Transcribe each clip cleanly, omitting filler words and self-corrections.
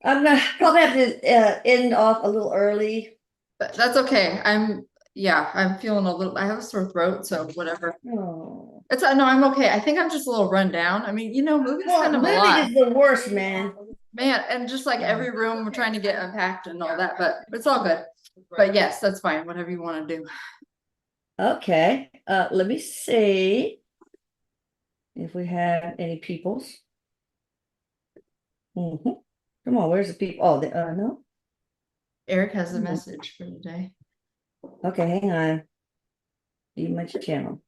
I'm gonna probably have to end off a little early. But that's okay. I'm feeling a little, I have a sore throat, so whatever. Oh. It's no, I'm okay. I think I'm just a little run down. I mean, moving's Well, kind of a moving lot, is the worst, man. man. And just like every room, we're trying to get unpacked and all that, but it's all good. But yes, that's fine. Whatever you want to do. Okay. Let me see if we have any peoples. Mhm. Come on, where's the people? Oh, no. Eric has a message for today. Okay, hang on. You mentioned channel.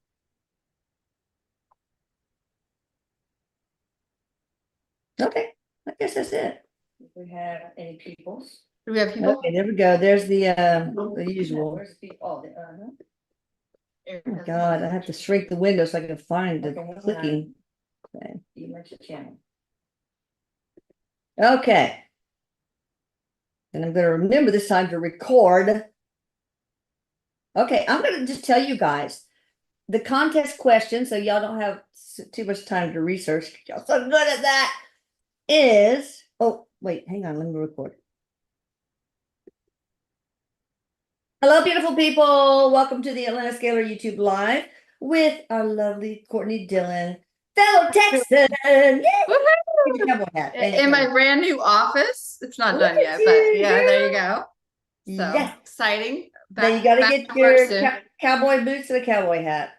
Okay, I guess that's it. If we have any peoples. Do we have people? Okay, there we go. There's the usual. Oh, no. Oh my God, I have to shrink the window so I can find the clicking. Okay, you mentioned channel. Okay. And I'm going to remember this time to record. Okay, I'm going to just tell you guys the contest question, so y'all don't have too much time to research. Y'all so good at that. Is, oh, wait, hang on, let me record. Hello, beautiful people. Welcome to the Atlantis Scalar YouTube Live with our lovely Courtney Dillon, fellow Texan. Yay! In my brand new office. It's not done yet, but yeah, there you go. So yes. Exciting. Now you got to get your cowboy boots and a cowboy hat.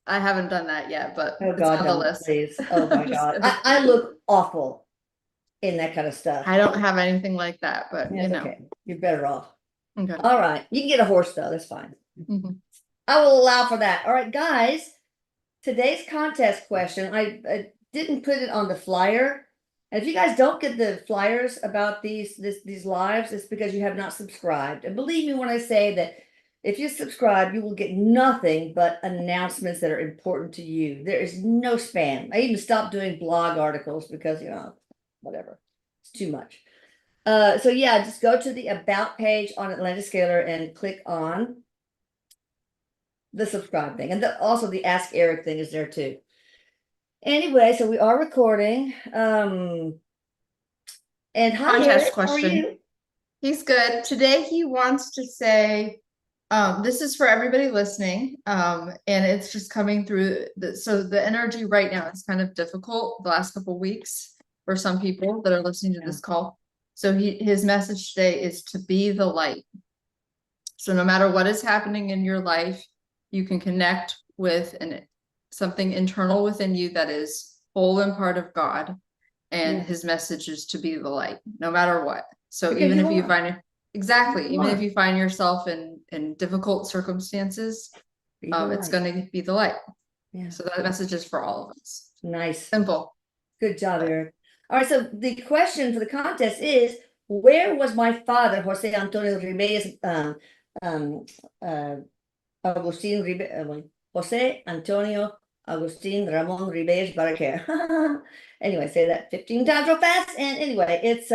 I haven't done that yet, but oh God, don't please. Oh my God, I look awful in that kind of stuff. I don't have anything like that, but That's okay. You're better off. Okay. All right, you can get a horse though. That's fine. I will allow for that. All right, guys. Today's contest question. I didn't put it on the flyer. And if you guys don't get the flyers about these lives, it's because you have not subscribed. And believe me when I say that if you subscribe, you will get nothing but announcements that are important to you. There is no spam. I even stopped doing blog articles because, whatever. It's too much. So yeah, just go to the About page on Atlantis Scalar and click on the subscribe thing. And also the Ask Eric thing is there too. Anyway, so we are recording. And hi, Contest Eric, question. how are you? He's good. Today he wants to say, this is for everybody listening, and it's just coming through. So the energy right now is kind of difficult the last couple of weeks for some people that are listening to this call. So his message today is to be the light. So no matter what is happening in your life, you can connect with something internal within you that is whole and part of God. And his message is to be the light, no matter what. So because even if you find it, exactly, even if you find yourself in difficult circumstances, it's going to be the light. Yeah. So that message is for all of us. Nice. Simple. Good job, Eric. All right, so the question for the contest is, where was my father, Jose Antonio Ribeyes, Jose Antonio Agustin Ramon Ribeyes Barraquer. Anyway, say that 15 times real fast. And anyway, it's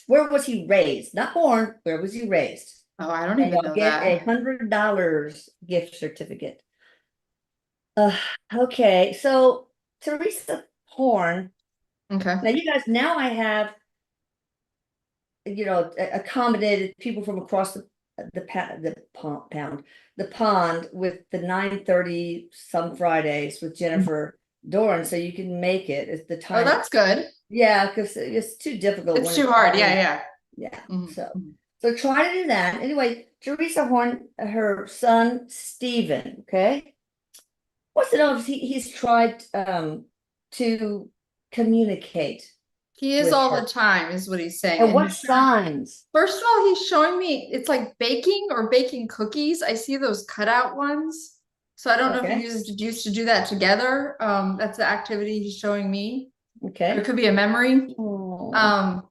where was he raised? Not born. Where was he raised? Oh, I don't even know get that. $100 gift certificate. Okay, so Teresa Horn. Okay. Now you guys, now I have, accommodated people from across the pond with the 9:30 some Fridays with Jennifer Doran, so you can make it. It's the time. Oh, that's good. Yeah, because it's too difficult. It's too hard. Yeah. So try to do that. Anyway, Teresa Horn, her son Stephen. Okay, what's it of? He's tried to communicate. He is all the time, is what he's saying. And what signs? First of all, he's showing me it's like baking or baking cookies. I see those cutout ones. So I don't know if he used to do that together. That's the activity he's showing me. Okay. Or it could be a memory. Or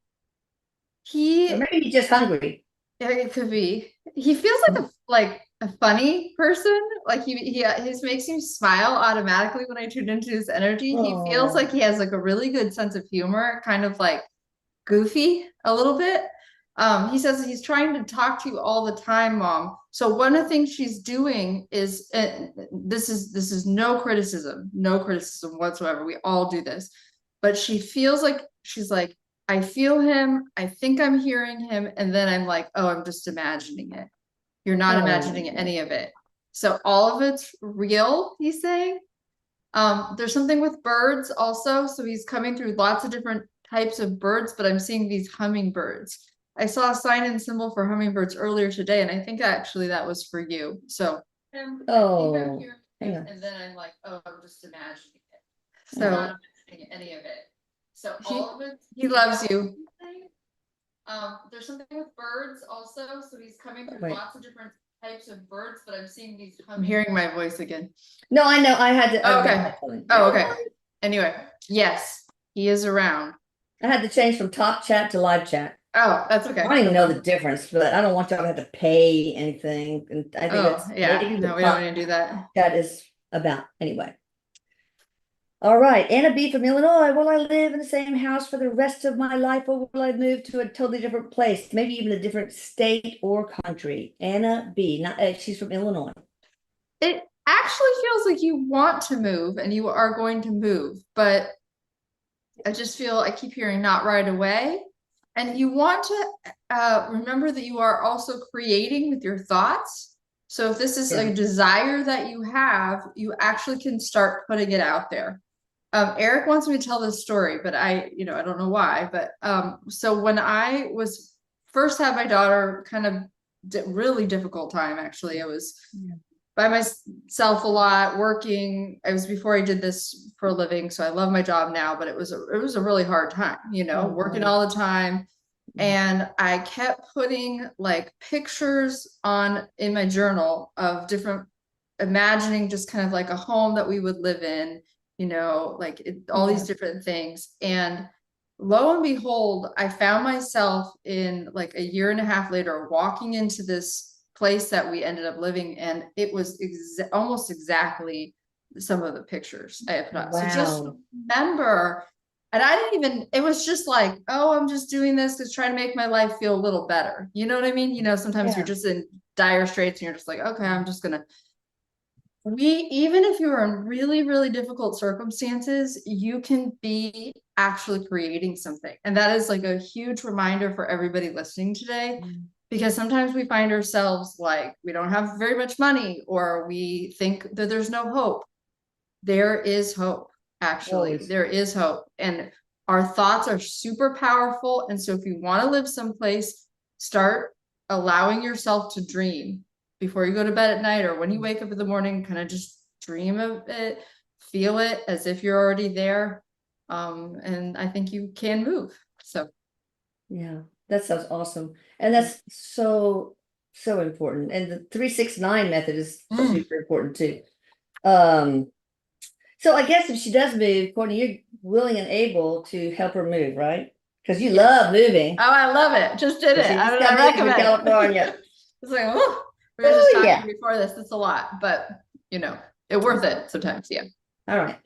maybe he's just hungry. Yeah, it could be. He feels like a funny person. Like he makes me smile automatically when I tune into his energy. He feels like he has like a really good sense of humor, kind of like goofy a little bit. He says he's trying to talk to you all the time, Mom. So one of the things she's doing is, this is no criticism whatsoever. We all do this, but she feels like she's like I feel him, I think I'm hearing him, and then I'm like, oh, I'm just imagining it. You're not imagining any of it. So all of it's real, he's saying. There's something with birds also. So he's coming through lots of different types of birds, but I'm seeing these hummingbirds. I saw a sign and symbol for hummingbirds earlier today, and I think actually that was for you. So Oh, and then I'm like, oh, I'm just imagining it. So Yeah. not imagining any of it. So all of it, he loves you. There's something with birds also. So he's coming through lots of different types of birds, but I'm seeing these. I'm hearing my voice again. No, I know. I had to. Okay. Oh, okay. Anyway, yes, he is around. I had to change from top chat to live chat. Oh, that's okay. I don't even know the difference, but I don't want y'all to have to pay anything. And I think that's yeah. No, we don't need to do that. That is about anyway. All right, Anna B from Illinois. Will I live in the same house for the rest of my life, or will I move to a totally different place, maybe even a different state or country? Anna B, not she's from Illinois. It actually feels like you want to move and you are going to move, but I just feel I keep hearing not right away. And you want to remember that you are also creating with your thoughts. So if this is a desire that you have, you actually can start putting it out there. Eric wants me to tell this story, but I don't know why, but so when I was first had my daughter, kind of really difficult time, actually. I was by myself a lot, working. It was before I did this for a living, so I love my job now, but it was a really hard time, working all the time. And I kept putting like pictures in my journal of different, imagining just kind of like a home that we would live in, all these different things. And lo and behold, I found myself in like a year and a half later, walking into this place that we ended up living, and it was almost exactly some of the pictures I had put up. So just remember, and I didn't even, it was just like, oh, I'm just doing this to try to make my life feel a little better. You know what I mean? Sometimes you're just in dire straits and you're just like, okay, I'm just gonna. Even if you're in really, really difficult circumstances, you can be actually creating something. And that is like a huge reminder for everybody listening today, because sometimes we find ourselves like, we don't have very much money, or we think that there's no hope. There is hope. Actually, there is hope. And our thoughts are super powerful. And so if you want to live someplace, start allowing yourself to dream. Before you go to bed at night, or when you wake up in the morning, kind of just dream of it, feel it as if you're already there. And I think you can move. So yeah, that sounds awesome. And that's so important. And the 369 method is super important too. So I guess if she does move, Courtney, you're willing and able to help her move, right? Because you love moving. Oh, I love it. Just did it. I recommend California. It's like, oh, we were just talking before this. It's a lot, but it's worth it sometimes. Yeah. All right.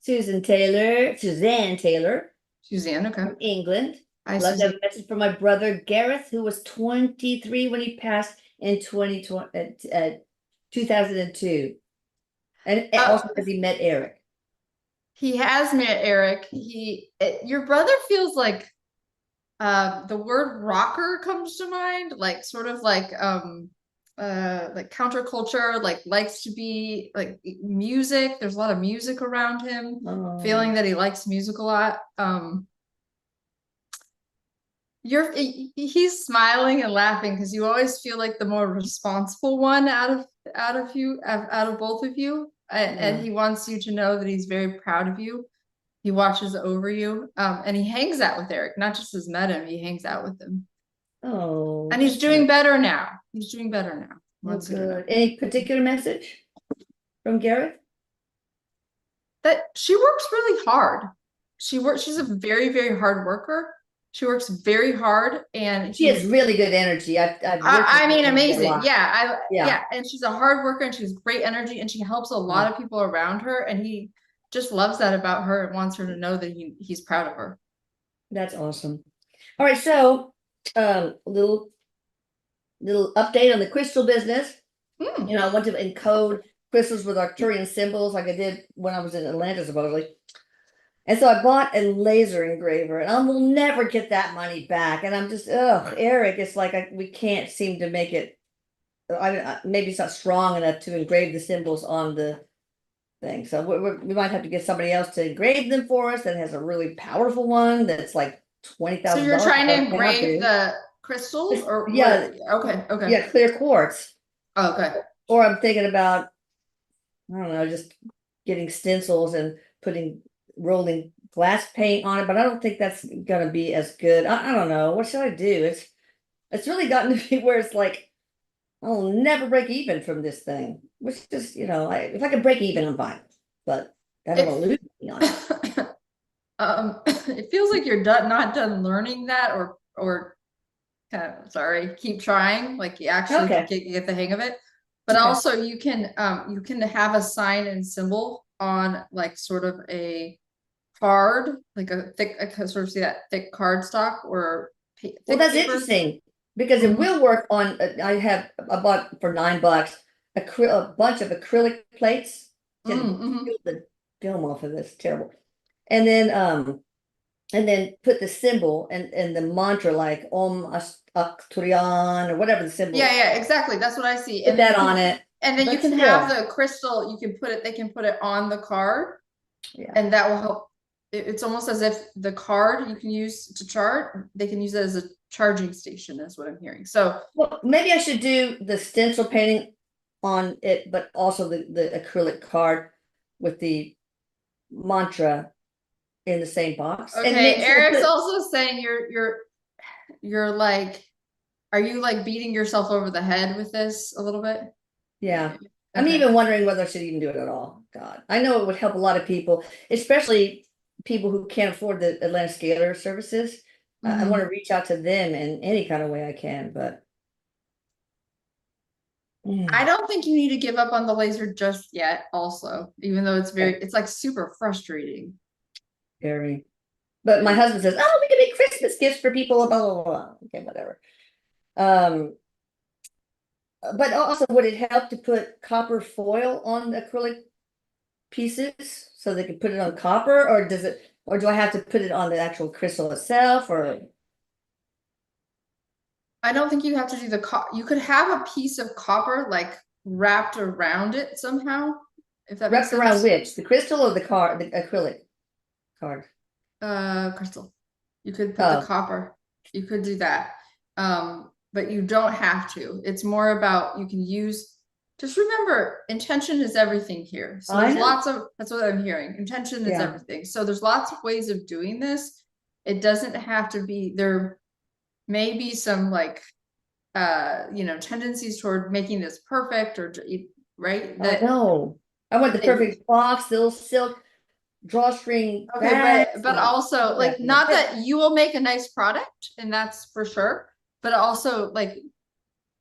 Suzanne Taylor, okay, from England. I'd love to have a message from my brother Gareth, who was 23 when he passed in 2002. And also because he met Eric. He has met Eric. Your brother feels like the word rocker comes to mind, like sort of like counterculture, like likes to be like music. There's a lot of music around him, feeling that he likes music a lot. He's smiling and laughing because you always feel like the more responsible one out of both of you. And he wants you to know that he's very proud of you. He watches over you, and he hangs out with Eric, not just has met him, he hangs out with him. Oh, and he's doing better now. He's doing better now. That's good. Any particular message from Gareth? That she works really hard. She's a very, very hard worker. She works very hard, and she has really good energy. I mean, amazing. Yeah. And she's a hard worker, and she has great energy, and she helps a lot of people around her. And he just loves that about her and wants her to know that he's proud of her. That's awesome. All right, so little update on the crystal business. I want to encode crystals with Arcturian symbols like I did when I was in Atlanta, supposedly. And so I bought a laser engraver, and I will never get that money back. And I'm just, Eric, it's like we can't seem to make it. Maybe it's not strong enough to engrave the symbols on the thing. So we might have to get somebody else to engrave them for us that has a really powerful one that's like $20,000. So you're trying to engrave the crystals, or yeah, okay, yeah, clear quartz. Okay. Or I'm thinking about, I don't know, just getting stencils and rolling glass paint on it, but I don't think that's gonna be as good. I don't know. What should I do? It's really gotten to be where it's like I'll never break even from this thing. Which is, if I can break even, I'm fine. But I don't want to lose money on it. It feels like you're not done learning that, or kind of, sorry, keep trying, like you actually get the hang of it. But also you can have a sign and symbol on like sort of a card, like I can sort of see that thick cardstock or well, that's paper. Interesting because it will work on. I bought for $9 a bunch of acrylic plates. Peel the film off of this, terrible. And then put the symbol and the mantra like Om Asturian or whatever the symbol. Yeah, exactly. That's what I see. Put that on it. And then you can have the crystal, they can put it on the card. Yeah. And that will help. It's almost as if the card you can use to chart, they can use it as a charging station, is what I'm hearing. So well, maybe I should do the stencil painting on it, but also the acrylic card with the mantra in the same box. Okay, and Eric's also saying you're like, are you like beating yourself over the head with this a little bit? Yeah. Okay. I'm even wondering whether I should even do it at all. God, I know it would help a lot of people, especially people who can't afford the Atlantis Scalar services. I want to reach out to them in any kind of way I can, but I don't think you need to give up on the laser just yet. Also, even though it's like super frustrating. Very. But my husband says, "Oh, we can make Christmas gifts for people." Blah blah blah. Okay, whatever. But also, would it help to put copper foil on the acrylic pieces so they can put it on copper, or do I have to put it on the actual crystal itself? Or I don't think you have to do you could have a piece of copper like wrapped around it somehow. If that wrapped around which, the crystal or the acrylic card? Crystal. You could put the copper. You could do that. But you don't have to. It's more about, you can use, just remember, intention is everything here. So there's that's what I'm hearing. Intention is everything. So there's lots of ways of doing this. It doesn't have to be, there may be some like, tendencies toward making this perfect or, right? No, I want the perfect box, the little silk drawstring. Okay, but also like, not that you will make a nice product, and that's for sure. But also, like,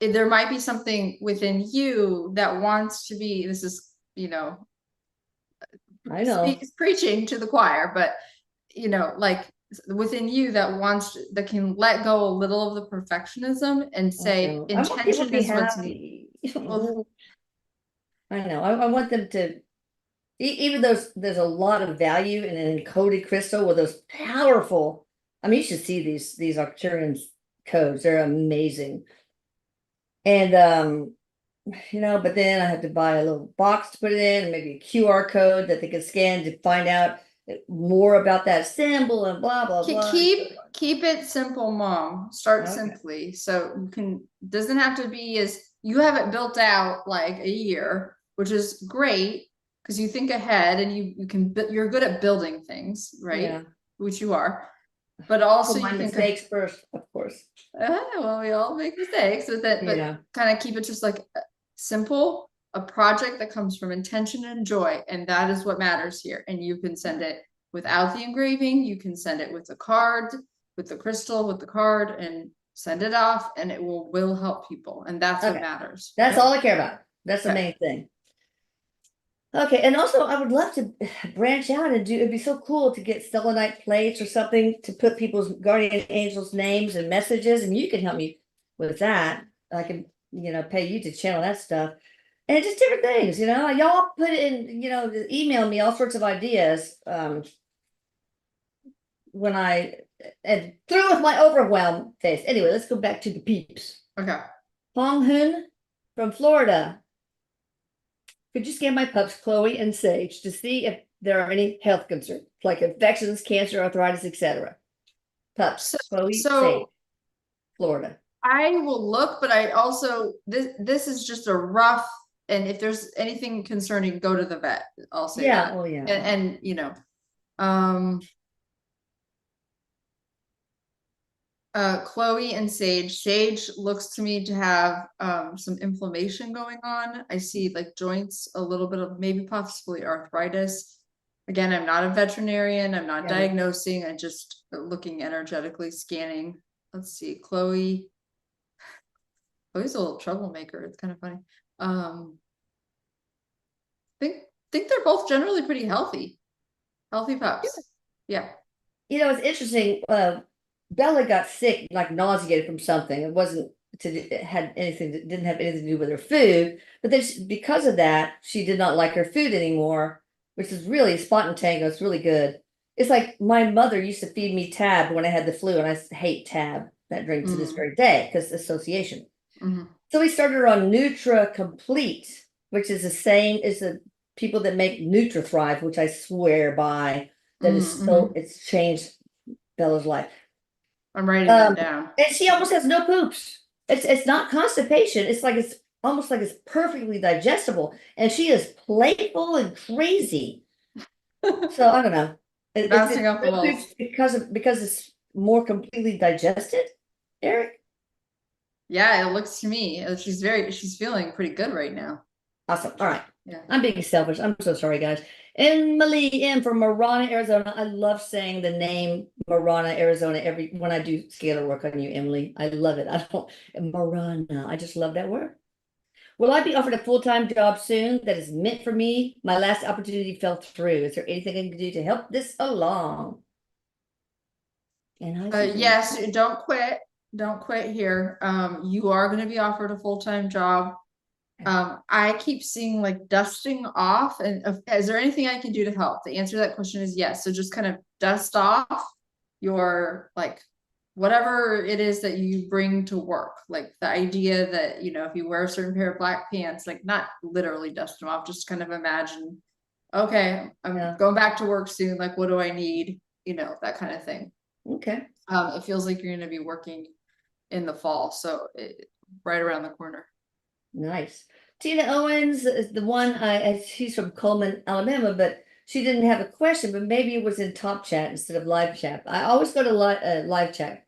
there might be something within you that wants to be, this is, I know, preaching to the choir, but, like within you that can let go a little of the perfectionism and say, intention is what's needed. I know, I want them to, even though there's a lot of value in an encoded crystal with those powerful, I mean, you should see these Arcturian codes, they're amazing. And but then I have to buy a little box to put it in, and maybe a QR code that they can scan to find out more about that symbol and blah blah blah. Keep it simple, Mom. Start simply, so you can, doesn't have to be as, you have it built out like a year, which is great because you think ahead and you're good at building things, right? Yeah. Which you are. But also my mistakes first, of course. Well, we all make mistakes with it, but kind of keep it just like simple, a project that comes from intention and joy, and that is what matters here. And you can send it without the engraving, you can send it with the card, with the crystal, with the card, and send it off, and it will help people, and that's what matters. That's all I care about. That's the main thing. Okay, and also I would love to branch out and it'd be so cool to get selenite plates or something to put people's guardian angels' names and messages, and you can help me with that. I can, pay you to channel that stuff. And just different things, y'all put in, email me all sorts of ideas. when and through with my overwhelm phase. Anyway, let's go back to the peeps. Okay. Hong Hoon from Florida. Could you scan my pups, Chloe and Sage, to see if there are any health concerns, like infections, cancer, arthritis, etc.? Pups, Chloe, Sage, Florida. I will look, but I also, this is just a rough, and if there's anything concerning, go to the vet. I'll say that. Oh yeah. And you know, Chloe and Sage. Sage looks to me to have some inflammation going on. I see like joints, a little bit of maybe possibly arthritis. Again, I'm not a veterinarian. I'm not diagnosing. I'm just looking energetically, scanning. Let's see, Chloe's a little troublemaker. It's kind of funny. Think they're both generally pretty healthy pups. Yeah. You know, it's interesting. Bella got sick, like nauseated from something. It wasn't it had anything that didn't have anything to do with her food, but then because of that, she did not like her food anymore, which is really spot and tango. It's really good. It's like my mother used to feed me Tab when I had the flu, and I hate Tab, that drink, to this very day because association. So we started her on Nutra Complete, which is the same as the people that make Nutra Thrive, which I swear by. That is so, it's changed Bella's life. I'm writing that down. And she almost has no poops. It's not constipation. It's like it's almost like it's perfectly digestible, and she is playful and crazy. So I don't know. Bouncing off the walls because it's more completely digested, Eric. Yeah, it looks to me she's feeling pretty good right now. Awesome. All right. Yeah. I'm being selfish. I'm so sorry, guys. Emily M from Marana, Arizona. I love saying the name Marana, Arizona when I do scalar work on you, Emily. I love it. Marana. I just love that word. Will I be offered a full-time job soon that is meant for me? My last opportunity fell through. Is there anything I can do to help this along? Yes, don't quit. Don't quit here. You are going to be offered a full-time job. I keep seeing like dusting off, and is there anything I can do to help? The answer to that question is yes. So just kind of dust off your like whatever it is that you bring to work. Like the idea that, you know, if you wear a certain pair of black pants, like not literally dust them off, just kind of imagine, okay, I'm going back to work soon. Like, what do I need? You know, that kind of thing. Okay. It feels like you're going to be working in the fall. So right around the corner. Nice. Tina Owens is the one. She's from Coleman, Alabama, but she didn't have a question. But maybe it was in top chat instead of live chat. I always go to live chat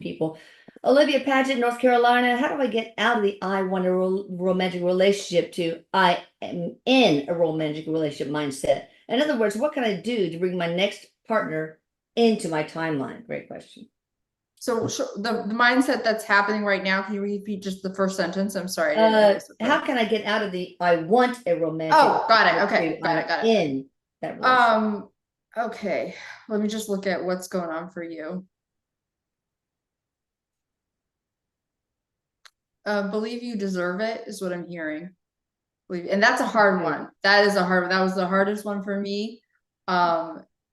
people. Olivia Paget, North Carolina. How do I get out of the I want a romantic relationship to I am in a romantic relationship mindset? In other words, what can I do to bring my next partner into my timeline? Great question. So the mindset that's happening right now, can you repeat just the first sentence? I'm sorry. How can I get out of the I want a romantic? Oh, got it. Okay, got it. In that relationship. Okay. Let me just look at what's going on for you. Believe you deserve it is what I'm hearing. And that's a hard one. That was the hardest one for me.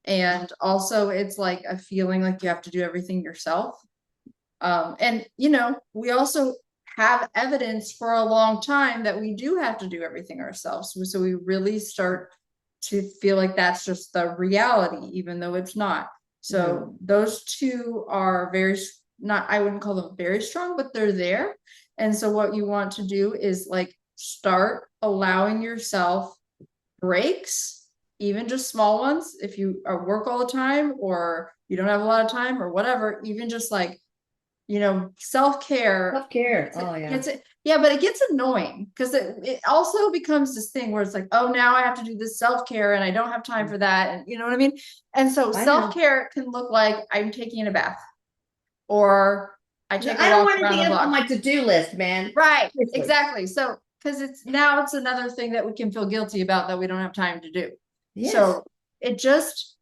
And also it's like a feeling like you have to do everything yourself. And you know, we also have evidence for a long time that we do have to do everything ourselves. So we really start to feel like that's just the reality, even though it's not. So those two are I wouldn't call them very strong, but they're there. And so what you want to do is like start allowing yourself breaks, even just small ones. If you work all the time or you don't have a lot of time or whatever, even just like, you know, self-care. Self-care. Oh yeah. Yeah, but it gets annoying because it also becomes this thing where it's like, oh, now I have to do this self-care and I don't have time for that. And you know what I mean? And so self-care can look like I'm taking a bath or I don't want anything else on my to-do list, man. Right. Seriously. Exactly. So because it's another thing that we can feel guilty about that we don't have time to do. Yes. So it just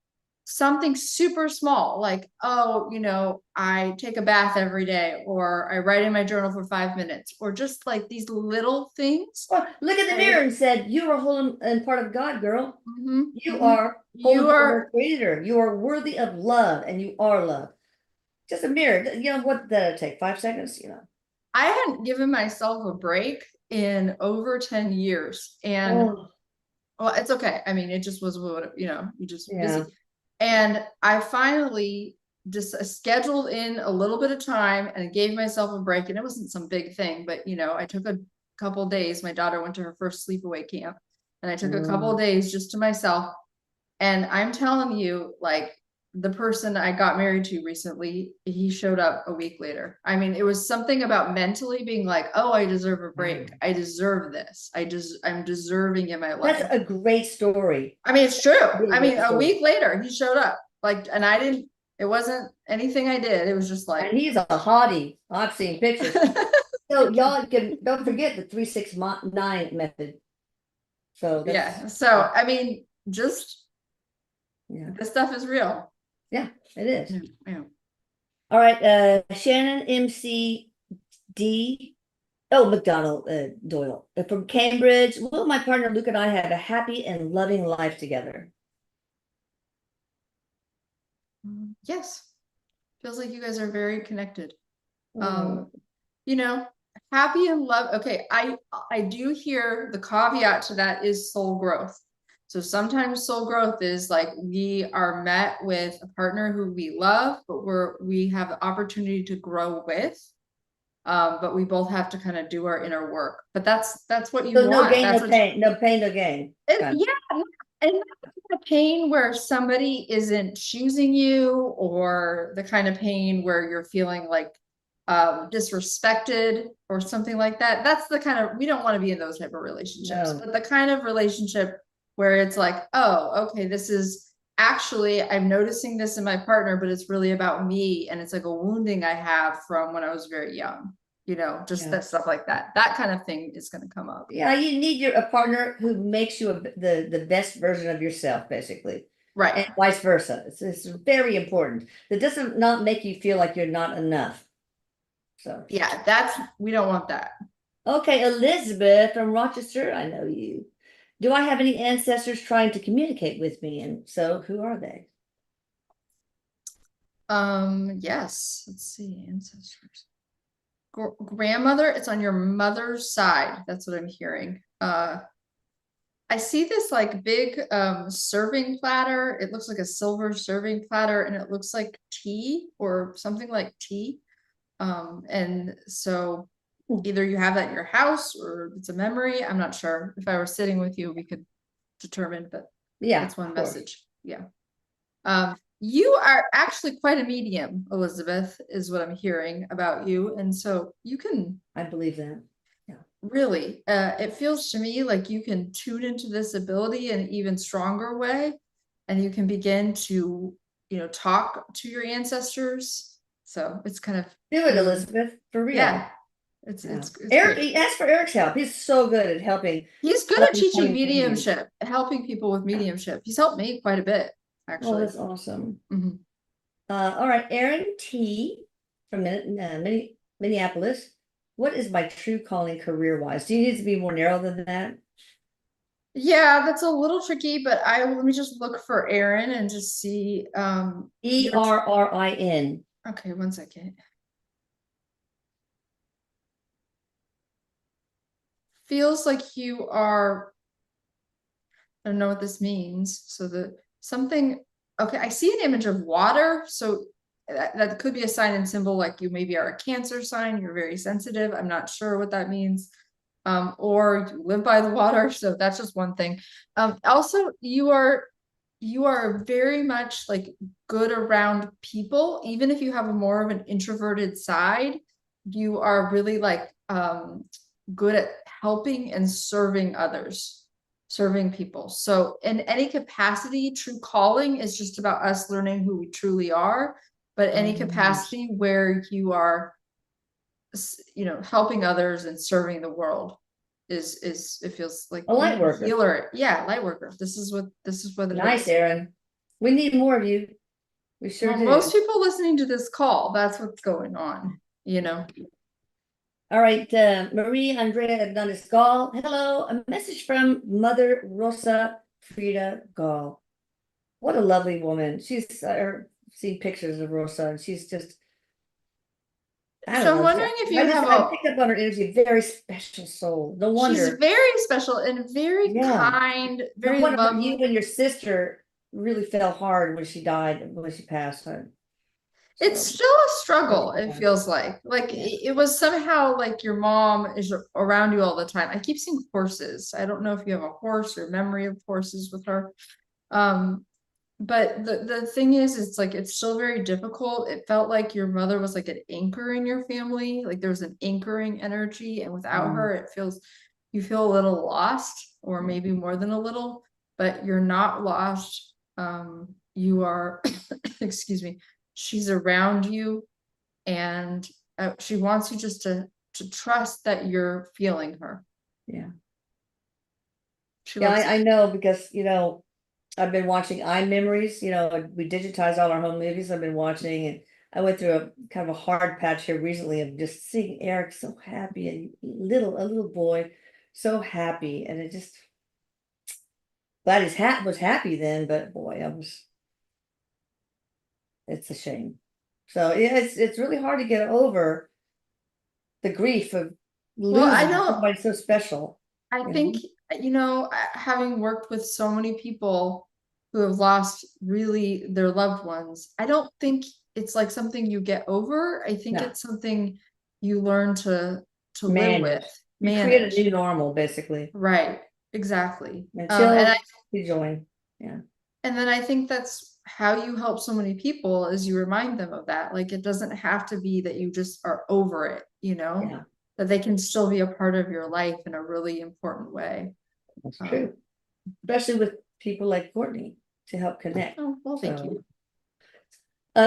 something super small, like, oh, you know, I take a bath every day, or I write in my journal for 5 minutes, or just like these little things. Well, look at the mirror and said, you are whole and part of God, girl. You are You are creator. You are worthy of love, and you are love. Just a mirror. You know what? That'll take 5 seconds. You know. I hadn't given myself a break in over 10 years, and well, it's okay. I mean, it just was what, you know, you just busy. And I finally just scheduled in a little bit of time and gave myself a break. And it wasn't some big thing, but, you know, I took a couple of days. My daughter went to her first sleepaway camp, and I took a couple of days just to myself. And I'm telling you, like, the person I got married to recently, he showed up a week later. I mean, it was something about mentally being like, oh, I deserve a break. I deserve this. I'm deserving in my life. That's a great story. I mean, it's true. I mean, a week later he showed up, like, and it wasn't anything I did. It was just like, and he's a hottie. I've seen pictures. So y'all don't forget the 3-6-9 method. So yeah. So, I mean, just, this stuff is real. Yeah, it is. Yeah. All right. Shannon MCD. Oh, McDonald Doyle from Cambridge. Will my partner Luke and I have a happy and loving life together? Yes. Feels like you guys are very connected. You know, happy and love. Okay, I do hear the caveat to that is soul growth. So sometimes soul growth is like we are met with a partner who we love, but we have the opportunity to grow with. But we both have to kind of do our inner work. But that's what you want. No gain, no pain, no pain, no gain. Yeah, and not the pain where somebody isn't choosing you, or the kind of pain where you're feeling like disrespected or something like that. That's the kind of, we don't want to be in those type of relationships. But the kind of relationship where it's like, oh, okay, this is actually, I'm noticing this in my partner, but it's really about me, and it's like a wounding I have from when I was very young. You know, just that stuff like that. That kind of thing is going to come up. Yeah, you need a partner who makes you the best version of yourself, basically. Right. And vice versa. It's very important. That doesn't not make you feel like you're not enough. So yeah, we don't want that. Okay, Elizabeth from Rochester, I know you. Do I have any ancestors trying to communicate with me? And so who are they? Yes. Let's see, ancestors. Grandmother, it's on your mother's side. That's what I'm hearing. I see this like big serving platter. It looks like a silver serving platter, and it looks like tea or something like tea. And so either you have that in your house or it's a memory. I'm not sure. If I were sitting with you, we could determine, but yeah, that's one message. Yeah. You are actually quite a medium, Elizabeth, is what I'm hearing about you. And so you can, I believe that. Yeah. Really, it feels to me like you can tune into this ability in an even stronger way, and you can begin to, you know, talk to your ancestors. So it's kind of do it, Elizabeth, for real. Yeah. It's Eric, ask for Eric's help. He's so good at helping. He's good at teaching mediumship, helping people with mediumship. He's helped me quite a bit, actually. Oh, that's awesome. All right, Aaron T from Minneapolis. What is my true calling career-wise? Do you need to be more narrow than that? Yeah, that's a little tricky, but let me just look for Aaron and just see. ERRIN. Okay, one second. Feels like you are, I don't know what this means. So okay, I see an image of water. So that could be a sign and symbol, like you maybe are a Cancer sign, you're very sensitive. I'm not sure what that means. Or you live by the water. So that's just one thing. Also, you are very much like good around people, even if you have a more of an introverted side. You are really like good at helping and serving others, serving people. So in any capacity, true calling is just about us learning who we truly are. But any capacity where you are, you know, helping others and serving the world is it feels like a light worker. Healer. Yeah, light worker. This is what it nice is. Aaron. We need more of you. We sure Well, do. most people listening to this call, that's what's going on, you know. All right, Marie Andrea Atlantis Gall. Hello, a message from Mother Rosa Frida Gall. What a lovely woman. She's seen pictures of Rosa, and she's just, I don't So I'm know. wondering if you have I picked up on her energy, very special soul. No she's wonder. very special and very Yeah. kind, No very wonder lovely. you and your sister really fell hard when she died, when she passed. Her. It's So, still a struggle, yeah. it feels like. Like it was somehow like your mom is around you all the time. I keep seeing horses. I don't know if you have a horse or memory of horses with her. But the thing is, it's like it's still very difficult. It felt like your mother was like an anchor in your family, like there was an anchoring energy, and without her, it feels you feel a little lost, or maybe more than a little, but you're not lost. You are, excuse me, she's around you, and she wants you just to trust that you're feeling her. Yeah. She Yeah, loves I know because, I've been watching iMemories, we digitize all our home movies I've been watching, and I went through a kind of a hard patch here recently of just seeing Eric so happy and a little boy so happy, and it just glad his hat was happy then, but boy, it's a shame. So yeah, it's really hard to get over the grief of well, I losing don't somebody so special. I think, having worked with so many people who have lost really their loved ones, I don't think it's like something you get over. I think No. it's something you learn to live Manage. with, You create a new normal, basically. Right, exactly. Until And you join. Yeah. and then I think that's how you help so many people, is you remind them of that. Like it doesn't have to be that you just are over it, Yeah. that they can still be a part of your life in a really important way. That's true. Especially with people like Courtney to help connect. Oh, well, thank you.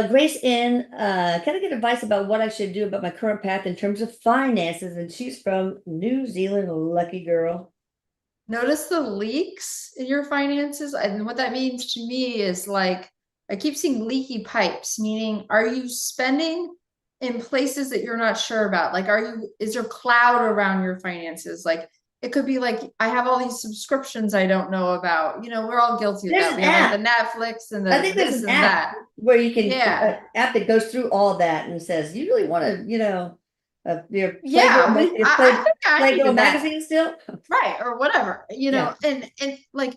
Grace can I get advice about what I should do about my current path in terms of finances? And she's from New Zealand, lucky girl. Notice the leaks in your finances. And what that means to me is like, I keep seeing leaky pipes, meaning are you spending in places that you're not sure about? Like, is there cloud around your finances? Like, it could be like, I have all these subscriptions I don't know about. We're all guilty of that. We have like the Netflix and I think there's this an and app that. where you can, Yeah. app that goes through all that and says, you really want to, your Yeah, Playboy magazine still? Right, or whatever, and like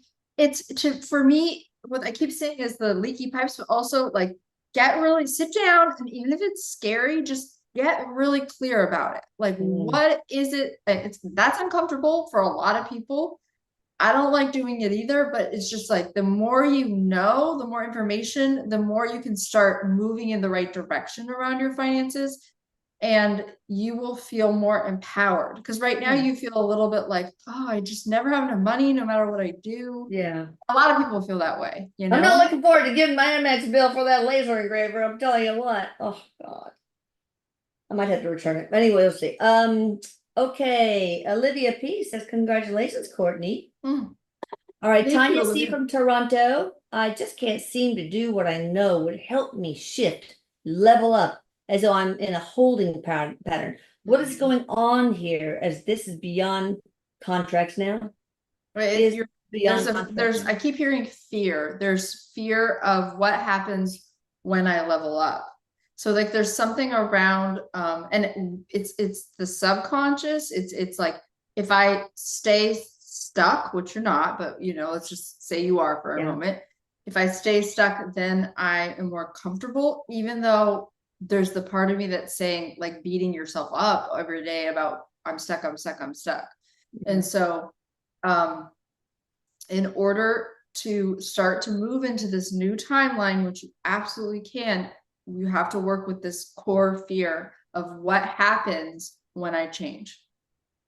for me, what I keep saying is the leaky pipes, but also like sit down, and even if it's scary, just get really clear about it. Like, what is it? That's uncomfortable for a lot of people. I don't like doing it either, but it's just like the more you know, the more information, the more you can start moving in the right direction around your finances. And you will feel more empowered, because right now you feel a little bit like, oh, I just never have enough money no matter what I do. Yeah. A lot of people feel that way. I'm not looking forward to giving my Amex bill for that laser engraver. I'm telling you what. Oh God. I might have to return it. But anyway, we'll see. Okay. Olivia P says, congratulations, Courtney. All right, Tanya C from Toronto. I just can't seem to do what I know would help me shift, level up, as though I'm in a holding pattern. What is going on here, as this is beyond contracts now? Right. I keep hearing fear. There's fear of what happens when I level up. So like there's something around, and it's the subconscious. It's like, if I stay stuck, which you're not, but let's just say you are for a moment. If I stay stuck, then I am more comfortable, even though there's the part of me that's saying, like, beating yourself up every day about I'm stuck. And so in order to start to move into this new timeline, which you absolutely can, you have to work with this core fear of what happens when I change.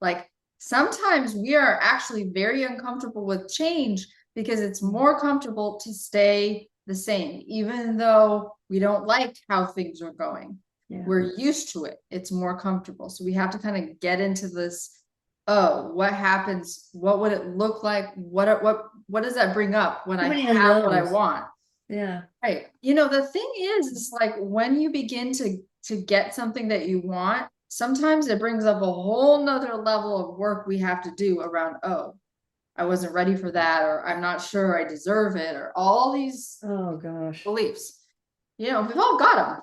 Like, sometimes we are actually very uncomfortable with change because it's more comfortable to stay the same, even though we don't like how things are going. We're used to it. It's more comfortable. So we have to kind of get into this. Oh, what happens? What would it look like? What does that bring up when I have what I want? Yeah. Right. The thing is like when you begin to get something that you want, sometimes it brings up a whole nother level of work we have to do around, oh, I wasn't ready for that, or I'm not sure I deserve it, or all these Oh gosh. beliefs. We've all got them,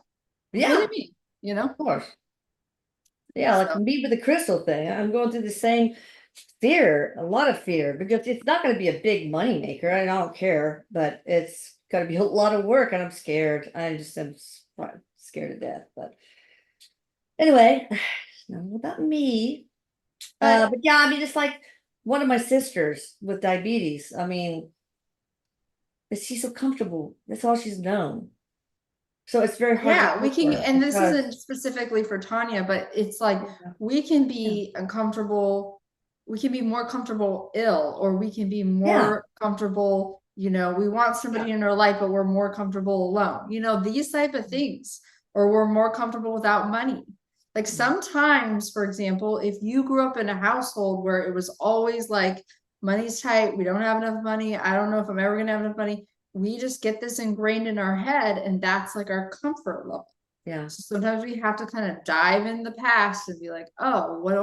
Yeah, including me, of course. Yeah, like So, me with the crystal thing. I'm going through the same fear, a lot of fear, because it's not going to be a big money maker. I don't care, but it's got to be a lot of work, and I'm scared. I'm scared to death. But anyway, it's not about me. But yeah, I mean, it's like one of my sisters with diabetes. I mean, she's so comfortable. That's all she's known. So it's very hard to yeah, we help can, her and this because isn't specifically for Tanya, but it's like we can be uncomfortable. We can be more comfortable ill, or we can be more comfortable. We want somebody in our life, but we're more comfortable alone. These type of things, or we're more comfortable without money. Like sometimes, for example, if you grew up in a household where it was always like money's tight, we don't have enough money. I don't know if I'm ever gonna have enough money. We just get this ingrained in our head, and that's like our comfort level. Yeah. So sometimes we have to kind of dive in the past and be like, oh, what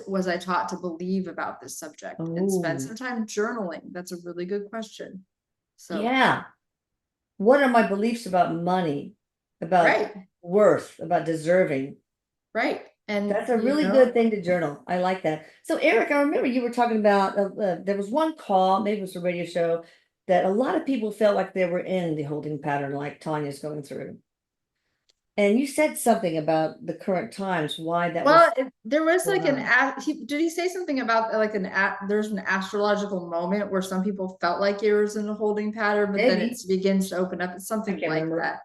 was I taught to believe about this subject? And spend some time journaling. That's a really good question. So yeah. What are my beliefs about money, about worth, about deserving? Right. And that's a really good thing to journal. I like that. So Eric, I remember you were talking about there was one call, maybe it was a radio show, that a lot of people felt like they were in the holding pattern, like Tanya's going through. And you said something about the current times, why that was. There was like did he say something about like there's an astrological moment where some people felt like it was in a holding pattern, but then it begins to open up. It's something like that.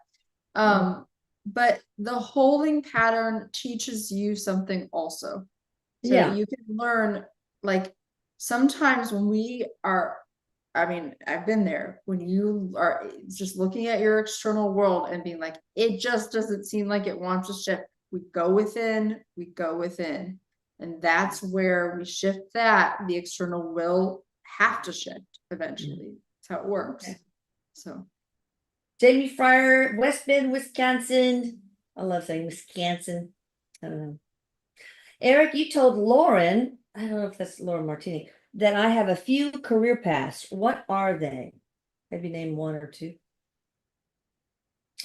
But the holding pattern teaches you something also. So you can learn, like sometimes when we are, I mean, I've been there, when you are just looking at your external world and being like, it just doesn't seem like it wants to shift. We go within. And that's where we shift that. The external will have to shift eventually. That's how it works. So. Jamie Fryer, West Bend, Wisconsin. I love saying Wisconsin. I don't know. Eric, you told Lauren, I don't know if that's Lauren Martini, that I have a few career paths. What are they? Maybe name one or two.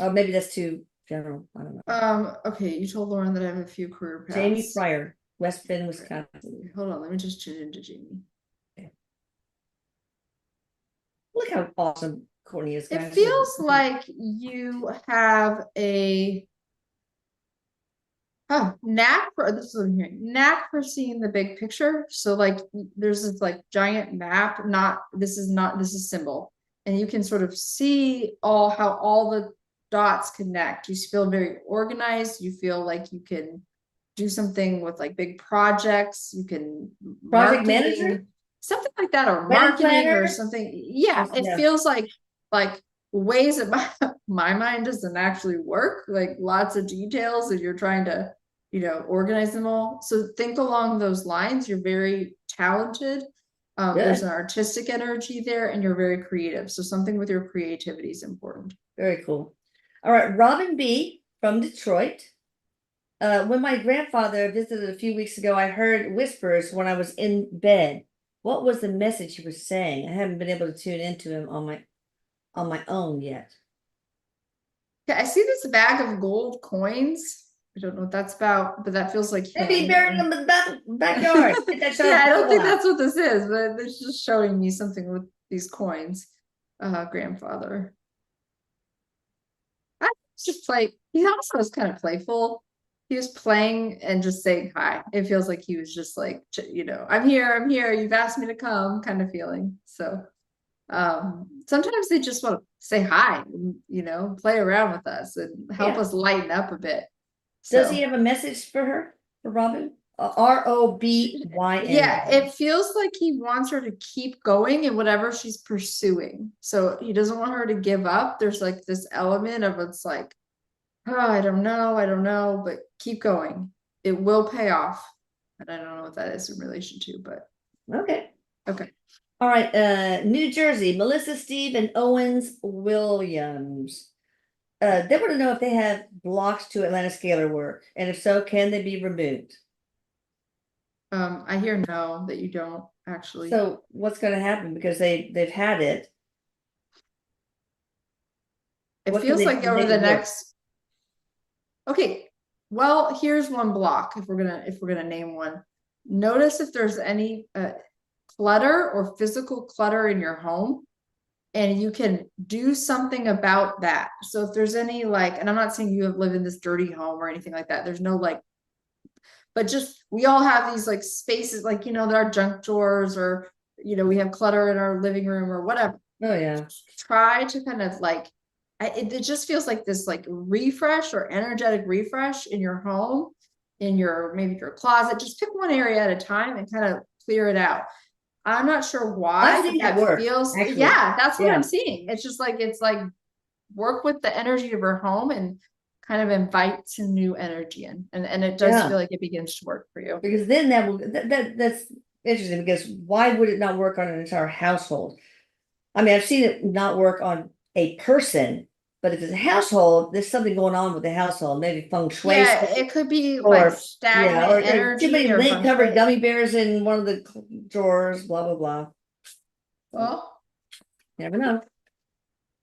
Oh, maybe that's too general. I don't know. Okay, you told Lauren that I have a few career paths. Jamie Fryer, West Bend, Wisconsin. Hold on, let me just tune into Jamie. Okay. Look how awesome Courtney is. It feels like you have a knack for this is what I'm hearing. Knack for seeing the big picture. So like there's this like giant map, this is symbol. And you can sort of see how all the dots connect. You feel very organized. You feel like you can do something with like big projects. You can project manager, something like that, or marketing or something. Yeah, it feels like ways that my mind doesn't actually work, like lots of details, and you're trying to organize them all. So think along those lines. You're very talented. There's an artistic energy there, and you're very creative. So something with your creativity is important. Very cool. All right, Robin B from Detroit. When my grandfather visited a few weeks ago, I heard whispers when I was in bed. What was the message he was saying? I haven't been able to tune into him on my own yet. Yeah, I see this bag of gold coins. I don't know what that's about, but that feels like maybe buried in the backyard. Yeah, I don't think that's what this is, but it's just showing me something with these coins. Grandfather. I just he also was kind of playful. He was playing and just saying hi. It feels like he was just like, I'm here, you've asked me to come kind of feeling. So sometimes they just want to say hi and, play around with us and help us lighten up a bit. Does he have a message for her, for Robin? ROBYN. Yeah, it feels like he wants her to keep going in whatever she's pursuing. So he doesn't want her to give up. There's like this element of it's like, oh, I don't know, but keep going. It will pay off. And I don't know what that is in relation to, but okay. All right, New Jersey, Melissa, Steve, and Owens Williams. They want to know if they have blocks to Atlantis Scalar work, and if so, can they be removed? I hear no, that you don't actually. So what's going to happen because they've had it? It What can feels they like do to over make the it work? next. Okay, well, here's one block if we're gonna name one. Notice if there's any clutter or physical clutter in your home, and you can do something about that. So if there's any like, and I'm not saying you have lived in this dirty home or anything like that. There's no like, but just we all have these like spaces, like there are junk drawers, or we have clutter in our living room or whatever. Oh yeah. Try to kind of like, it just feels like this like refresh or energetic refresh in your home, in maybe your closet. Just pick one area at a time and kind of clear it out. I'm not sure why, I've but seen that that work, feels, actually. yeah, that's what Yeah. I'm seeing. It's like work with the energy of your home and kind of invite some new energy in. And it does Yeah. feel like it begins to work for you. Because then that's interesting, because why would it not work on an entire household? I mean, I've seen it not work on a person, but if it's a household, there's something going on with the household, maybe feng shui Yeah, stuff, it could be like or stagnant or too energy many or lint feng covered shui. gummy bears in one of the drawers, blah blah blah. Well, Never know.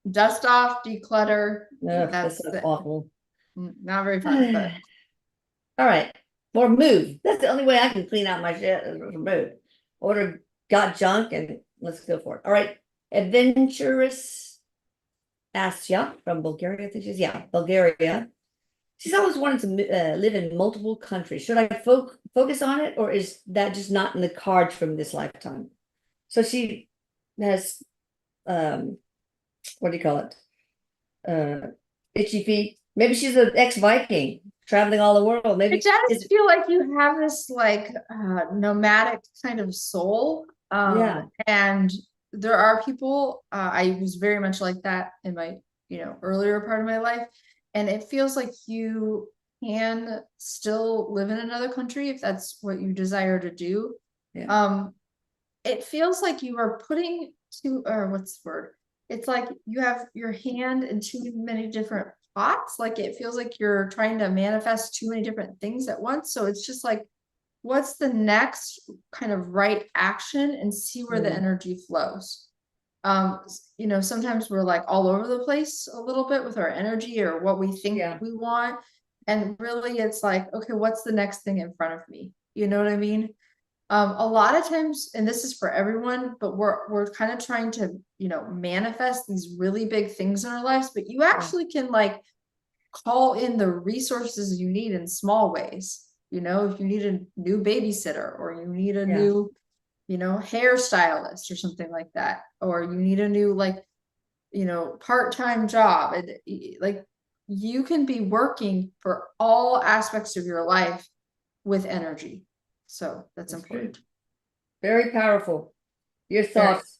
dust off, declutter. Ugh, That's that's awful. not very fun, but All right. Or move. That's the only way I can clean out my shit is move. Order got junk and let's go for it. All right. Adventurous Asya from Bulgaria. I think she's, yeah, Bulgaria. She's always wanted to live in multiple countries. Should I focus on it, or is that just not in the cards from this lifetime? So she has, what do you call it? Itchy feet. Maybe she's an ex-Viking traveling all the world. Maybe it does feel like you have this like nomadic kind of soul. Yeah. And there are people, I was very much like that in my, earlier part of my life. And it feels like you can still live in another country if that's what you desire to do. Yeah. It feels like you are putting or what's the word? It's like you have your hand in too many different pots. Like it feels like you're trying to manifest too many different things at once. So it's just like, what's the next kind of right action, and see where the energy flows. Sometimes we're like all over the place a little bit with our energy or what we think we want. And really it's like, okay, what's the next thing in front of me? You know what I mean? A lot of times, and this is for everyone, but we're kind of trying to, manifest these really big things in our lives, but you actually can like call in the resources you need in small ways. If you need a new babysitter, or you need a new, hairstylist or something like that, or you need a new like, part-time job, and like you can be working for all aspects of your life with energy. So that's important. True. Very powerful. Your thoughts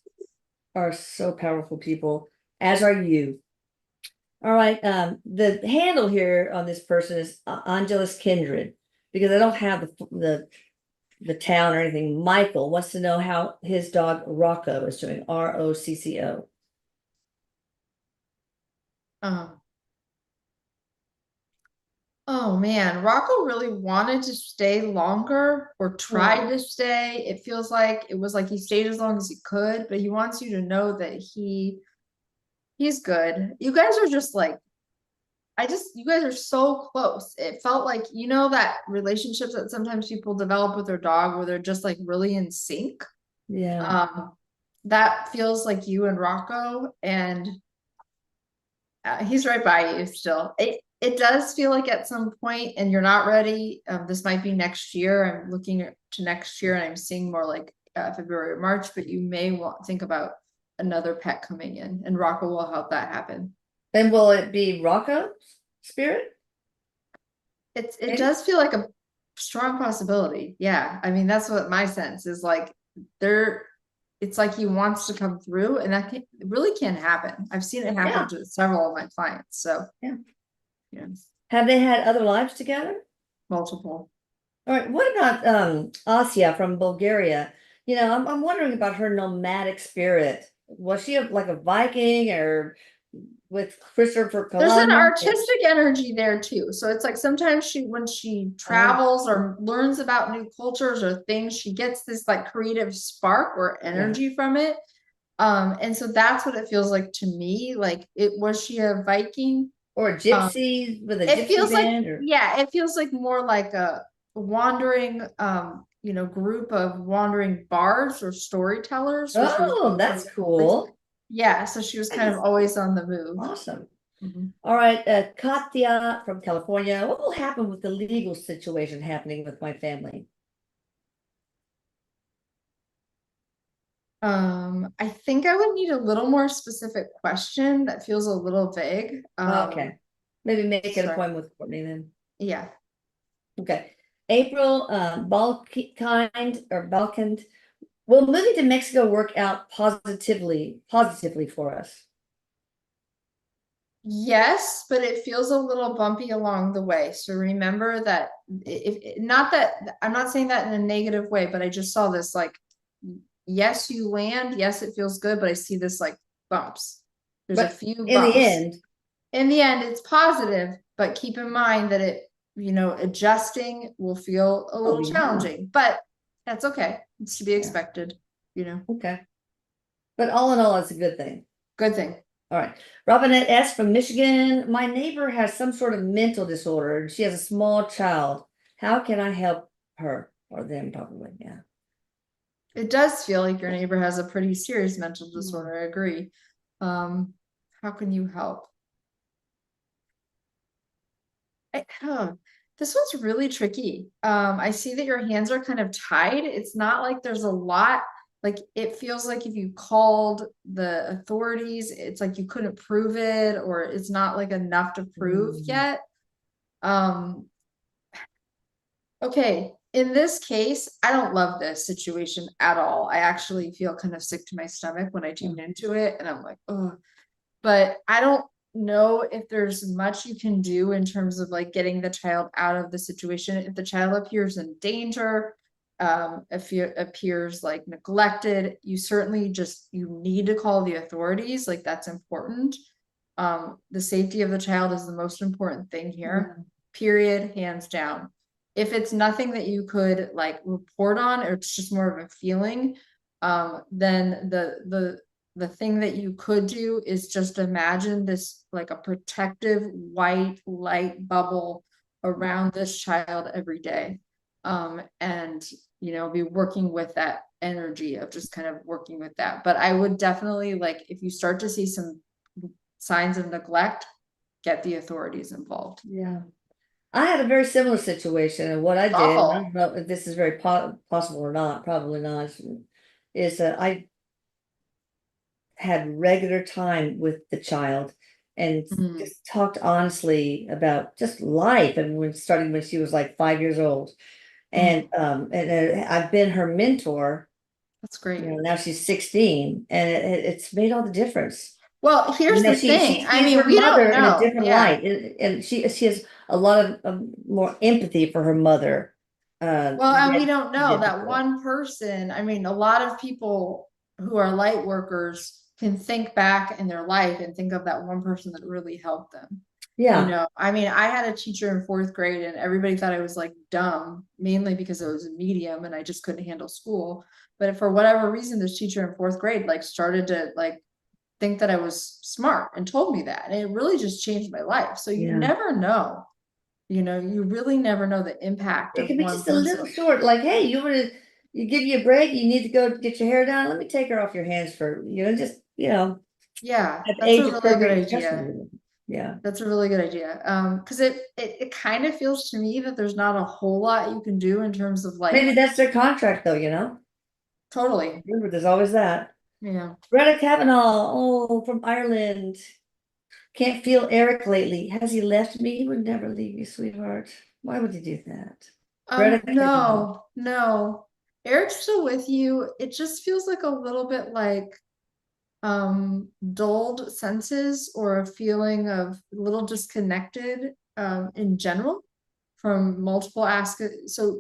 are so powerful, people, as are you. All right. The handle here on this person is Angelus Kindred, because I don't have the town or anything. Michael wants to know how his dog Rocco is doing. Rocco. Oh man, Rocco really wanted to stay longer, or tried to stay. It feels like it was like he stayed as long as he could, but he wants you to know that he's good. You guys are just like, you guys are so close. It felt like, that relationships that sometimes people develop with their dog where they're just like really in sync. Yeah. That feels like you and Rocco, and he's right by you still. It does feel like at some point, and you're not ready. This might be next year. I'm looking to next year, and I'm seeing more like February or March, but you may think about another pet coming in, and Rocco will help that happen. Then will it be Rocco's spirit? It does feel like a strong possibility. Yeah. I mean, that's what my sense is like. It's like he wants to come through, and that really can happen. I've seen it happen to several of my clients. So yeah. Have they had other lives together? Multiple. All right. What about Asya from Bulgaria? You know, I'm wondering about her nomadic spirit. Was she like a Viking or with Christopher There's an Columbus? artistic energy there too. So it's like sometimes when she Oh, travels or learns about new cultures or things, she gets this like creative spark or yeah. energy from it. And so that's what it feels like to me. Like was she a Viking? Or a Um, gypsy with a it gypsy feels like, band or yeah, it feels like more like a wandering, group of wandering bards or storytellers. So she was oh, that's cool. yeah, so she was kind of always on the move. Awesome. Mhm. All right, Katya from California. What will happen with the legal situation happening with my family? I think I would need a little more specific question that feels a little vague. Okay. Maybe make an Sorry. appointment with Courtney then. Yeah. Okay. April, Balkan. Will moving to Mexico work out positively for us? Yes, but it feels a little bumpy along the way. So remember that if not that I'm not saying that in a negative way, but I just saw this like, yes, you land, yes, it feels good, but I see this like bumps. There's a But few in the bumps. end, In the end, it's positive, but keep in mind that adjusting will feel a little yeah. challenging, but that's okay. It's to be expected, Okay. But all in all, it's a good thing. Good thing. All right. Robinette S. from Michigan. My neighbor has some sort of mental disorder and she has a small child. How can I help her or them probably? Yeah. It does feel like your neighbor has a pretty serious mental disorder. I agree. How can you help? This one's really tricky. I see that your hands are kind of tied. It's not like there's a lot. Like it feels like if you called the authorities, it's like you couldn't prove it, or it's not like enough to prove yet. Okay, in this case, I don't love this situation at all. I actually feel kind of sick to my stomach when I tune into it, and I'm like, oh, but I don't know if there's much you can do in terms of like getting the child out of the situation. If the child appears in danger, if it appears like neglected, you need to call the authorities. Like that's important. The safety of the child is the most important thing here, period, hands down. If it's nothing that you could like report on, or it's just more of a feeling, then the thing that you could do is just imagine this like a protective white light bubble around this child every day. And be working with that energy of just kind of working with that. But I would definitely like if you start to see some signs of neglect, get the authorities involved. Yeah. I had a very similar situation, and what I did, I Awful. don't know if this is very possible or not, probably not, is that I had regular time with the child and just talked honestly about just life. And starting when she was like 5 years old, and I've been her mentor. That's great. Now she's 16, and it's made all the difference. Well, here's the She thing. I sees mean, her we don't mother in a know. different Yeah. light, and she has a lot of more empathy for her mother. Well, and we don't know that before. one person. I mean, a lot of people who are light workers can think back in their life and think of that one person that really helped them. Yeah. I mean, I had a teacher in 4th grade and everybody thought I was like dumb, mainly because I was a medium and I just couldn't handle school. But for whatever reason, this teacher in 4th grade like started to like think that I was smart and told me that. And it really just changed my life. So you never know. You really never know the impact It of could be one just a little person. short, like, hey, you give you a break, you need to go get your hair done. Let me take her off your hands for, just, Yeah, at that's a age really good appropriate idea. discussion. Yeah. That's a really good idea. Because it kind of feels to me that there's not a whole lot you can do in terms of like Maybe that's their contract though. totally. Remember, there's always that. Yeah. Greta Kavanaugh, from Ireland. Can't feel Eric lately. Has he left me? He would never leave you, sweetheart. Why would he do that? Greta Kavanaugh. No. Eric's still with you. It just feels like a little bit like dulled senses or a feeling of a little disconnected in general from multiple aspects. So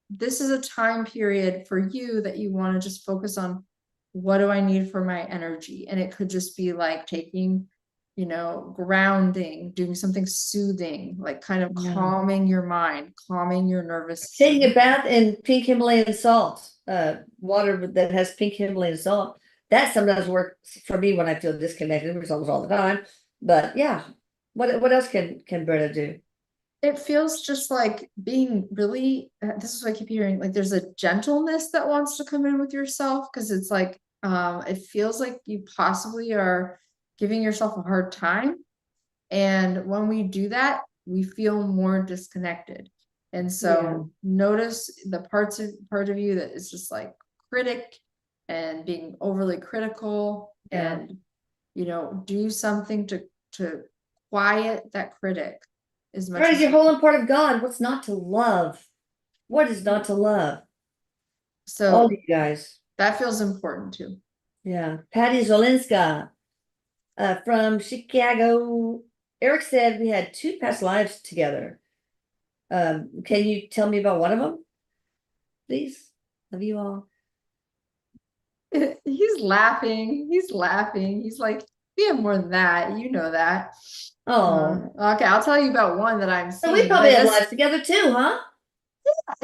this is a time period for you that you want to just focus on, what do I need for my energy? And it could just be like taking, you know, grounding, doing something soothing, like kind of Yeah. calming your mind, calming your nervous system. Taking a bath in pink Himalayan salt, water that has pink Himalayan salt. That sometimes works for me when I feel disconnected, which almost all the time. But yeah, what else can Berta do? It feels just like being really, this is what I keep hearing, like there's a gentleness that wants to come in with yourself, because it's like, it feels like you possibly are giving yourself a hard time. And when we do that, we feel more disconnected. And so notice the part of you that is just like critic and being overly critical, and, you know, do something to quiet that critic as much Right, as you're whole and part of God. What's not to love? What is not to love? so All you guys. that feels important too. Yeah. Patty Zolinska, from Chicago. Eric said we had 2 past lives together. Can you tell me about one of them, please? Love you all. He's laughing. He's laughing. He's like, we have more than that. You know that. Oh, Okay, I'll tell you about one that I'm so we seeing. probably but have this- lives together too, huh?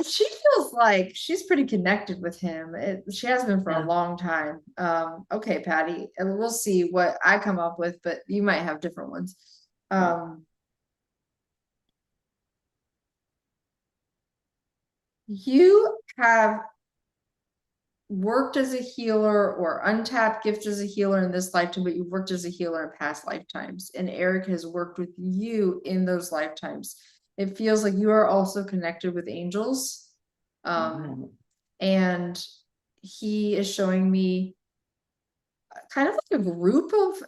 She feels like she's pretty connected with him. She has been for Yeah. a long time. Okay, Patty, and we'll see what I come up with, but you might have different ones. You have worked as a healer or untapped gift as a healer in this lifetime, but you've worked as a healer in past lifetimes, and Eric has worked with you in those lifetimes. It feels like you are also connected with angels. And he is showing me kind of like a group of,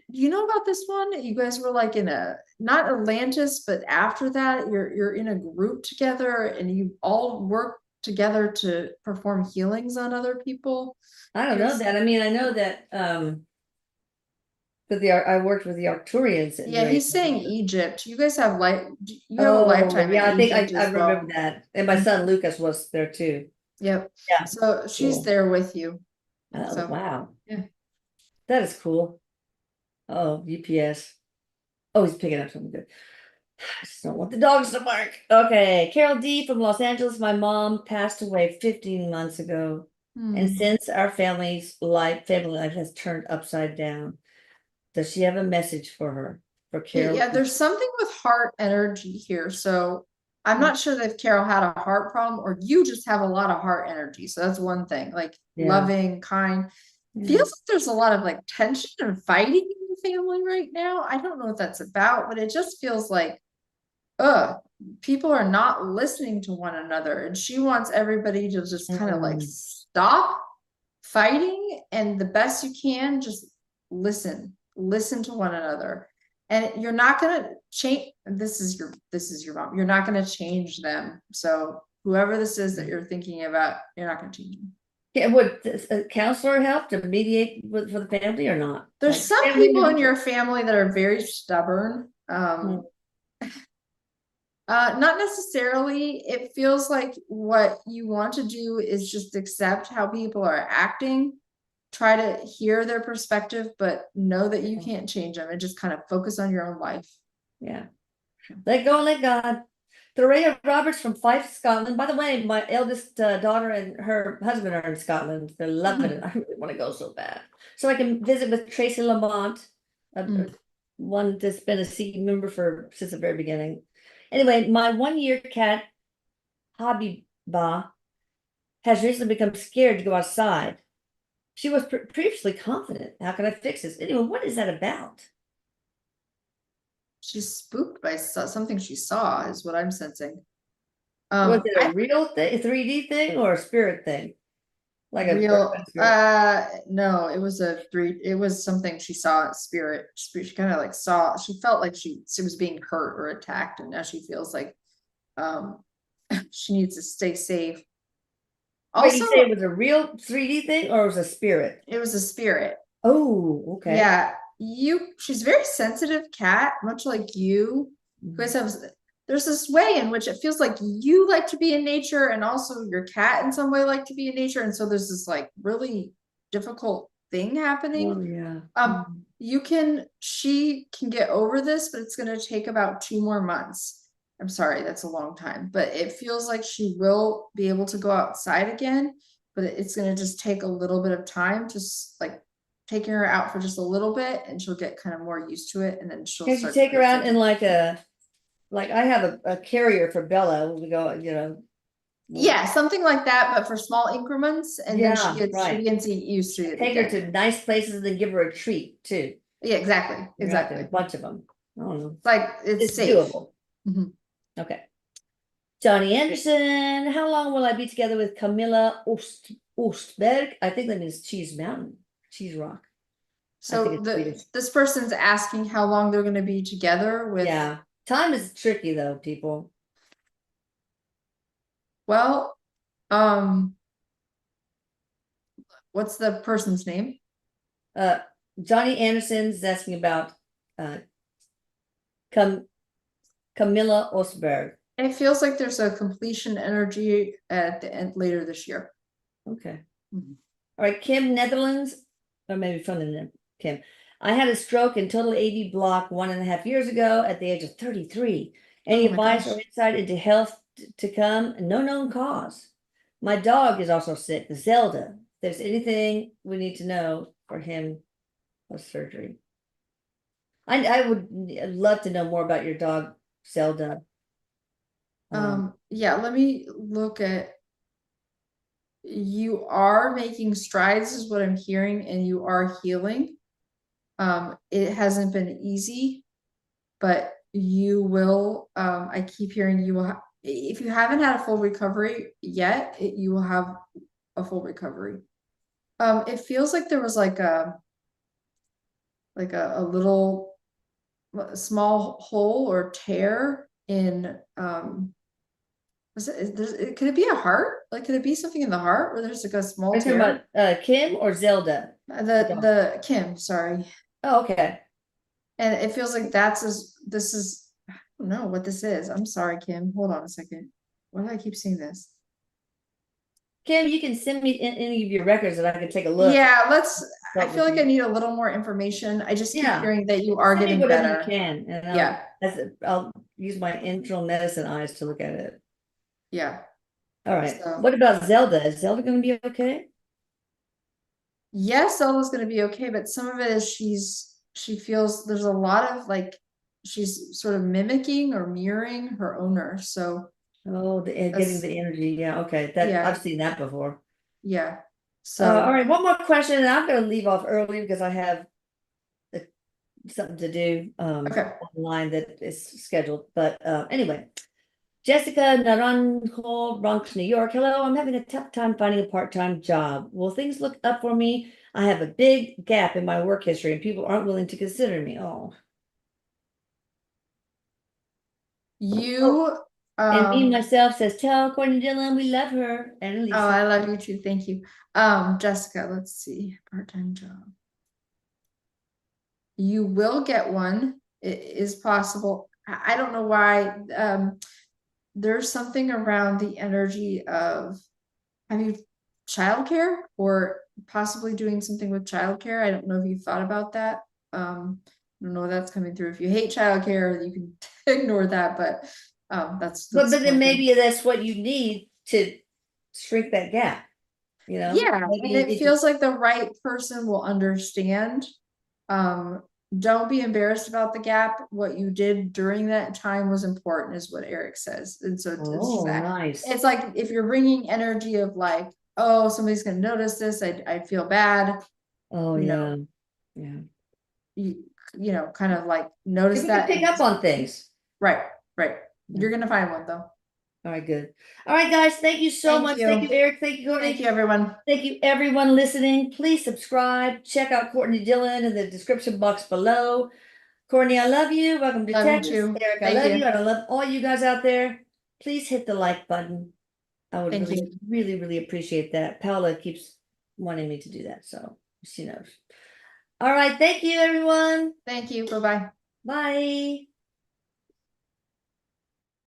you know about this one? You guys were like in a, not Atlantis, but after that, you're in a group together and you all work together to perform healings on other people. I don't know that. I mean, I know that but I worked with the Arcturians. Yeah, he's saying Egypt. You guys have you have a Oh, lifetime yeah, I in think Egypt I as well. remember that. And my son Lucas was there too. Yep. Yeah. So she's Cool. there with you. Oh, So, wow. yeah. That is cool. Oh, UPS. Oh, he's picking up something good. I just don't want the dogs to bark. Okay, Carol D from Los Angeles. My mom passed away 15 months ago. And since our family life has turned upside down, does she have a message for her? For Carol? Yeah, there's something with heart energy here. So I'm not sure that if Carol had a heart problem or you just have a lot of heart energy. So that's one thing, like loving, kind. Feels like there's a lot of like tension and fighting in the family right now. I don't know what that's about, but it just feels like, people are not listening to one another. And she wants everybody to just kind of like stop fighting, and the best you can, just listen to one another. And you're not going to change. This is your mom. You're not going to change them. So whoever this is that you're thinking about, you're not going to change them. Yeah, would a counselor help to mediate for the family or not? There's some people in your family that are very stubborn. Not necessarily. It feels like what you want to do is just accept how people are acting, try to hear their perspective, but know that you can't change them, and just kind of focus on your own life. Yeah. Let go, let God. Thea Roberts from Fife, Scotland. By the way, my eldest daughter and her husband are in Scotland. They're loving it. I really want to go so bad. So I can visit with Tracy Lamont, one that's been a CE member since the very beginning. Anyway, my 1-year cat, Hobby Ba, has recently become scared to go outside. She was previously confident. How can I fix this? Anyway, what is that about? She's spooked by something she saw, is what I'm sensing. Was it a real thing, a 3D thing, or a spirit thing? Like a real, no, it was something she saw. Spirit. She kind of like she felt like she was being hurt or attacked, and now she feels like she needs to stay safe. Also, you say it was a real 3D thing, or it was a spirit? It was a spirit. Oh, okay. Yeah, she's a very sensitive cat, much like you. You guys have there's this way in which it feels like you like to be in nature and also your cat in some way like to be in nature. And so there's this like really difficult thing happening. Oh, yeah. She can get over this, but it's going to take about 2 more months. I'm sorry, that's a long time, but it feels like she will be able to go outside again, but it's going to just take a little bit of time, just like taking her out for just a little bit, and she'll get kind of more used to it, and then she'll Can you take her out in like I have a carrier for Bella, we go, yeah, something like that, but for small increments, and then Yeah, she right. begins to get used to it take her again. to nice places and then give her a treat too. Yeah, exactly, A exactly. bunch of them. I don't know. Like it's safe. Doable. Mhm. Okay. Johnny Anderson, how long will I be together with Camilla Ostberg? I think that means Cheese Mountain, Cheese Rock. So this person's asking how long they're going to be together with. Yeah, time is tricky though, people. Well, what's the person's name? Johnny Anderson's asking about Camilla Ostberg. It feels like there's a completion energy at the end later this year. Okay. All right, Kim Netherlands, or maybe from the Kim. I had a stroke and total AV block 1.5 years ago at the age of 33. Any advice or insight into health to come? No known cause. My dog is also sick, Zelda. If there's anything we need to know for him of surgery. I would love to know more about your dog, Zelda. Yeah, let me look at. You are making strides, is what I'm hearing, and you are healing. It hasn't been easy, but you will. I keep hearing you will. If you haven't had a full recovery yet, you will have a full recovery. It feels like there was like a little small hole or tear in could it be a heart? Like, could it be something in the heart where there's like a small tear? About Kim or Zelda? The Kim, sorry. Oh, okay. And it feels like this is I don't know what this is. I'm sorry, Kim. Hold on a second. Why do I keep seeing this? Kim, you can send me any of your records that I can take a look. Yeah, I feel like I need a little more information. I just keep hearing that you are getting better. You can, and yeah, I'll use my internal medicine eyes to look at it. Yeah. All right. So, what about Zelda? Is Zelda going to be okay? Yes, Zelda's going to be okay, but some of it is she feels there's a lot of like she's sort of mimicking or mirroring her owner. So getting the energy. Yeah, okay. I've seen that before. Yeah. So all right, one more question, and I'm going to leave off early because I have something to do online that is scheduled. But anyway, Jessica Naranjo, Bronx, New York. Hello, I'm having a tough time finding a part-time job. Will things look up for me? I have a big gap in my work history and people aren't willing to consider me. And me myself says, tell Courtney Dillon we love her. And Lisa. I love you too. Thank you. Jessica, let's see. Part-time job. You will get one. It is possible. I don't know why. There's something around the energy of having childcare or possibly doing something with childcare. I don't know if you've thought about that. I don't know if that's coming through. If you hate childcare, you can ignore that, but that's but then maybe that's what you need to shrink that gap, Yeah, and it feels like the right person will understand. Don't be embarrassed about the gap. What you did during that time was important, is what Eric says. And so nice. It's like if you're bringing energy of like, oh, somebody's gonna notice this, I feel bad. Oh, yeah. You know, kind of like notice that. Pick up on things. Right. You're gonna find one though. All right, good. All right, guys, thank you so much. Thank you, Eric. Thank you, Courtney. Thank you, everyone. Thank you, everyone listening. Please subscribe. Check out Courtney Dillon in the description box below. Courtney, I love you. Welcome to Texas. Eric, I love you. And I love all you guys out there. Please hit the like button. I would really, really appreciate that. Paula keeps wanting me to do that, so she knows. All right, thank you, everyone. Thank you. Bye-bye. Bye.